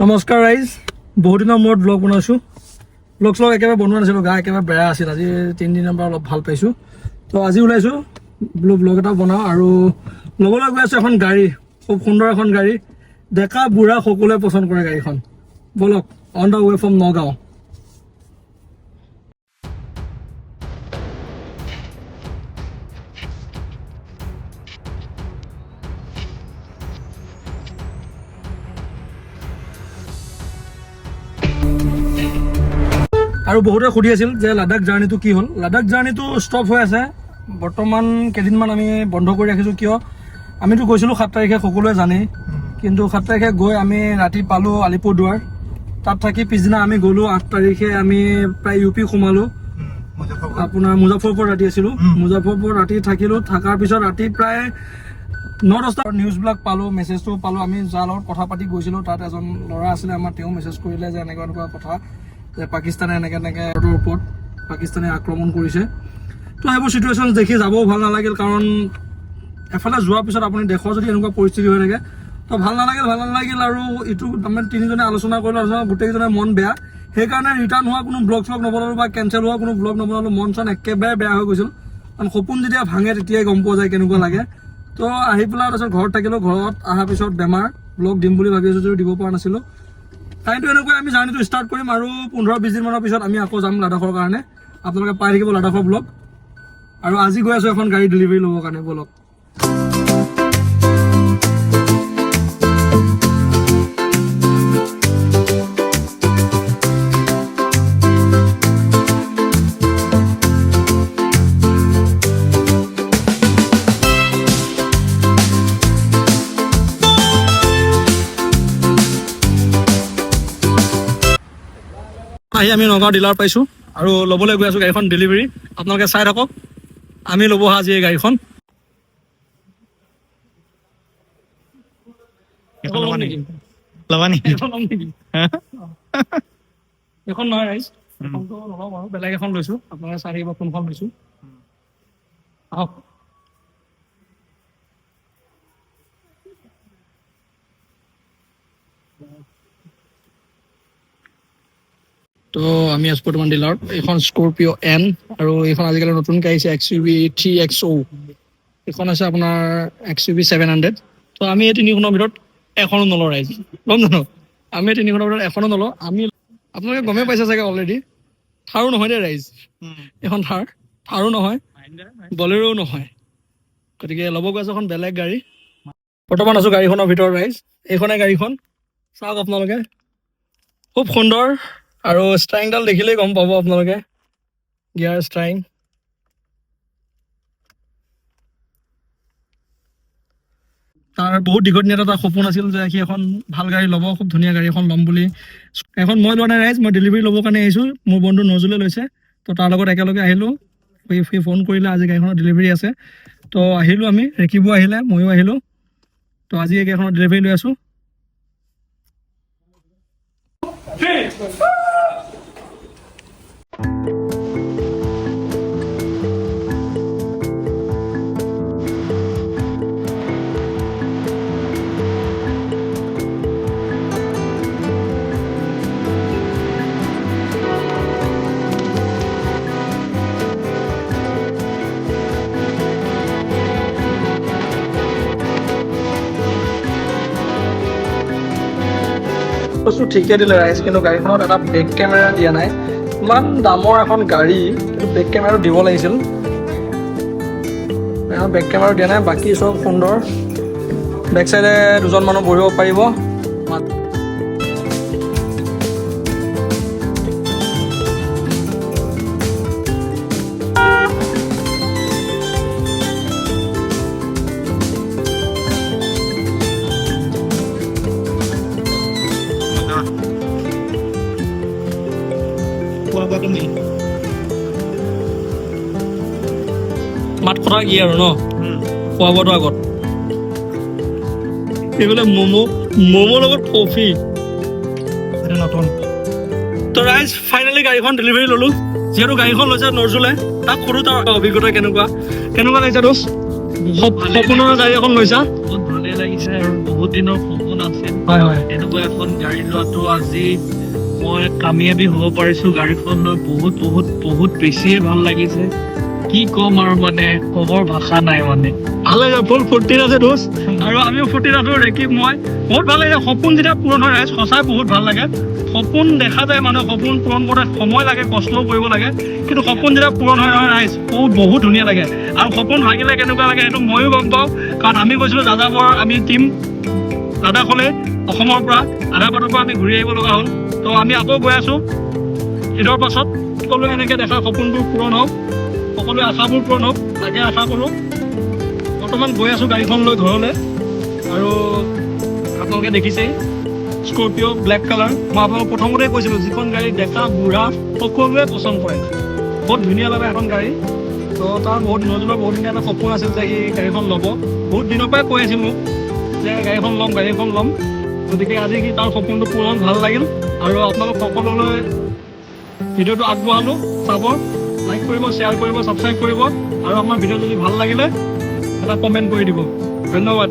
নমস্কাৰ ৰাইজ, বহুত দিনৰ মূৰত ব্লগ বনাইছোঁ। ব্লগ একেবাৰে বনোৱা নাছিলোঁ, গা একেবাৰে বেয়া আছিল। আজি 3 দিনৰ পৰা অলপ ভাল পাইছোঁ। তো আজি ওলাইছোঁ ব্লগ এটা বনাওঁ আৰু ল'বলৈ গৈ আছোঁ এখন গাড়ী, খুব সুন্দৰ এখন গাড়ী। ডেকা বুঢ়া সকলোৱে পচন্দ কৰে গাড়ীখন। ব'লক, on the way from Nagaon. আৰু বহুতে সুধি আছিল যে লাডাখ জাৰ্ণিটো কি হ'ল। লাডাখ জাৰ্ণিটো ষ্টপ হৈ আছে বৰ্তমান। কেইদিনমান আমি বন্ধ কৰি ৰাখিছোঁ, কিয় আমিতো গৈছিলোঁ 7 তাৰিখে, সকলোৱে জানেই। কিন্তু 7 তাৰিখে গৈ আমি ৰাতি পালোঁ আলিপুৰদুৱাৰ। তাত থাকি পিছদিনা আমি গ'লোঁ 8 তাৰিখে আমি প্ৰায় ইউ পি সোমালোঁ। আপোনাৰ মুজাফৰপুৰ ৰাতি আছিলোঁ। মুজাফৰপুৰ ৰাতি থাকিলোঁ। থকাৰ পিছত ৰাতি প্ৰায় 9-10টা নিউজবিলাক পালোঁ, মেছেজটো পালোঁ। আমি যাৰ লগত কথা পাতি গৈছিলোঁ তাত এজন ল'ৰা আছিলে আমাৰ, তেওঁ মেছেজ কৰিলে যে এনেকুৱা এনেকুৱা কথা, যে পাকিস্তানে এনেকৈ ওপৰত পাকিস্তানে আক্ৰমণ কৰিছে। তো সেইবোৰ চিটুৱেশ্যন দেখি যাবও ভাল নালাগিল, কাৰণ এফালে যোৱাৰ পিছত আপুনি দেশৰ যদি এনেকুৱা পৰিস্থিতি হৈ থাকে তো ভাল নালাগিল। আৰু ইটো আমি তিনিজনে আলোচনা কৰিলোঁ, গোটেইকেইজনে মন বেয়া। সেইকাৰণে ৰিটাৰ্ণ হোৱা কোনো ব্লগ নবনালোঁ বা কেঞ্চেল হোৱা কোনো ব্লগ নবনালোঁ। মন চন একেবাৰে বেয়া হৈ গৈছিল, কাৰণ সপোন যেতিয়া ভাঙে তেতিয়াই গম পোৱা যায় কেনেকুৱা লাগে। তো আহি পেলাই তাৰপিছত ঘৰত থাকিলোঁ। ঘৰত অহাৰ পিছত বেমাৰ, ব্লগ দিম বুলি ভাবি আছোঁ যদিও দিব পৰা নাছিলোঁ। কাইণ্টো এনেকৈ আমি জাৰ্ণিটো ষ্টাৰ্ট কৰিম আৰু 15-20 দিনমানৰ পিছত আমি আকৌ যাম লাডাখৰ কাৰণে। আপোনালোকে পাই থাকিব লাডাখৰ ব্লগ। আৰু আজি গৈ আছোঁ এখন গাড়ী ডেলিভাৰী ল'বৰ কাৰণে। ব'লক। আহি আমি নগাঁও ডিলাৰ পাইছোঁ আৰু ল'বলৈ গৈ আছোঁ গাড়ীখন ডেলিভাৰী। আপোনালোকে চাই থাকক, আমি ল'ব অহা আজি এই গাড়ীখন। এখন নহয় ৰাইজ, এখনতো নলওঁ বাৰু, বেলেগ এখন লৈছোঁ। আপোনালোকে চাই থাকিব কোনখন লৈছোঁ। আহক। তো আমি আছোঁ বৰ্তমান ডিলাৰত। এইখন স্কৰপিঅ' এন আৰু এইখন আজিকালি নতুনকৈ আহিছে XUV 3XO। এইখন আছে আপোনাৰ XUV 700। তো আমি এই তিনিখনৰ ভিতৰত এখনো নলওঁ ৰাইজ, গম জানো। আমি এই তিনিখনৰ ভিতৰত এখনো নলওঁ। আমি আপোনালোকে গমেই পাইছে চাগে অলৰেডি। থাৰো নহয় দেই ৰাইজ, এইখন থাৰো নহয়, বলেৰো নহয়। গতিকে ল'ব গৈ আছোঁ এখন বেলেগ গাড়ী। বৰ্তমান আছোঁ গাড়ীখনৰ ভিতৰত ৰাইজ। এইখনে গাড়ীখন, চাওক আপোনালোকে, খুব সুন্দৰ। আৰু ষ্টাৰিংডাল দেখিলেই গম পাব আপোনালোকে, গিয়াৰ ষ্টাৰিং। তাৰ বহুত দীঘলীয়া এটা সপোন আছিল যে সি এখন ভাল গাড়ী ল'ব, খুব ধুনীয়া গাড়ী এখন ল'ম বুলি। এখন মই লোৱা নাই ৰাইজ, মই ডেলিভাৰী ল'বৰ কাৰণে আহিছোঁ। মোৰ বন্ধু নজৰুলে লৈছে, তো তাৰ লগত একেলগে আহিলোঁ। সি ফোন কৰিলে আজি গাড়ীখনৰ ডেলিভাৰী আছে। তো আহিলোঁ আমি, ৰেকিবো আহিলে, ময়ো আহিলোঁ। তো আজি এই গাড়ীখনৰ ডেলিভাৰী লৈ আছোঁ। বস্তু ঠিকে দিলে ৰাইজ, কিন্তু গাড়ীখনত এটা বেক কেমেৰা দিয়া নাই। ইমান দামৰ এখন গাড়ী, কিন্তু বেক কেমেৰাটো দিব লাগিছিল। বেক কেমেৰাটো দিয়া নাই, বাকী চব সুন্দৰ। বেক চাইডে 2জন মানুহ বহিব পাৰিব। মাত কথা কি আৰু ন, খোৱা বোৱাটো আগত। এইবোলে ম'মৰ লগত কফি নতুন। তো ৰাইজ ফাইনেলি গাড়ীখন ডেলিভাৰী ল'লোঁ। যিহেতু গাড়ীখন লৈছে নজৰুলে, তাক সোধো তাৰ অভিজ্ঞতা কেনেকুৱা লাগিছে দোষ। সপোনৰ গাড়ী এখন লৈছা? বহুত ভালেই লাগিছে আৰু বহুত দিনৰ সপোন সপোন আছিল হয় হয় এনেকুৱা এখন গাড়ী লোৱাটো আজি মই কামিয়াবী হ'ব পাৰিছোঁ গাড়ীখন লৈ বহুত বহুত বহুত বেছিয়ে ভাল লাগিছে কি ক'ম আৰু মানে ক'বৰ ভাষা নাই মানে ভাল লাগে ফুল ফূৰ্তিত আছে দোষ আৰু আমিও ফূৰ্তিত আছো ৰেকিব মই বহুত ভাল লাগে সপোন যেতিয়া পূৰণ হয় ৰাইজ সঁচাই বহুত ভাল লাগে সপোন দেখা যায় মানুহে সপোন পূৰণ কৰোঁতে সময় লাগে কষ্টও কৰিব লাগে কিন্তু সপোন যেতিয়া পূৰণ হয় নহয় ৰাইজ বহুত ধুনীয়া লাগে আৰু সপোন ভাঙিলে কেনেকুৱা লাগে সেইটো ময়ো গম পাওঁ কাৰণ আমি গৈছিলোঁ দাদাবৰ আমি টীম লাডাখলৈ অসমৰ পৰা আধাবাটৰ পৰা আমি ঘূৰি আহিব লগা হ'ল তো আমি আকৌ গৈ আছোঁ ঈদৰ পাছত সকলোৱে এনেকৈ দেখা সপোনবোৰ পূৰণ হওক সকলোৱে আশাবোৰ পূৰণ হওক তাকে আশা কৰোঁ বৰ্তমান গৈ আছোঁ গাড়ীখন লৈ ঘৰলৈ আৰু আপোনালোকে দেখিছেই স্কৰপিঅ' ব্লেক কালাৰ মই আপোনালোকক প্ৰথমতে কৈছিলোঁ যিখন গাড়ী ডেকা বুঢ়া সকলোৱে পচন্দ কৰে বহুত ধুনীয়া লগা এখন গাড়ী তো তাৰ বহুত নজনৰ বহুত ধুনীয়া এটা সপোন আছিল যে এই গাড়ীখন ল'ব বহুত দিনৰ পৰাই কৈ আছিল মোক যে গাড়ীখন ল'ম গতিকে আজি কি তাৰ সপোনটো পূৰণ ভাল লাগিল আৰু আপোনালোক সকলোলৈ ভিডিঅ'টো আগবঢ়ালোঁ চাব লাইক কৰিব শ্বেয়াৰ কৰিব ছাবস্ক্ৰাইব কৰিব আৰু আমাৰ ভিডিঅ' যদি ভাল লাগিলে এটা কমেণ্ট কৰি দিব ধন্যবাদ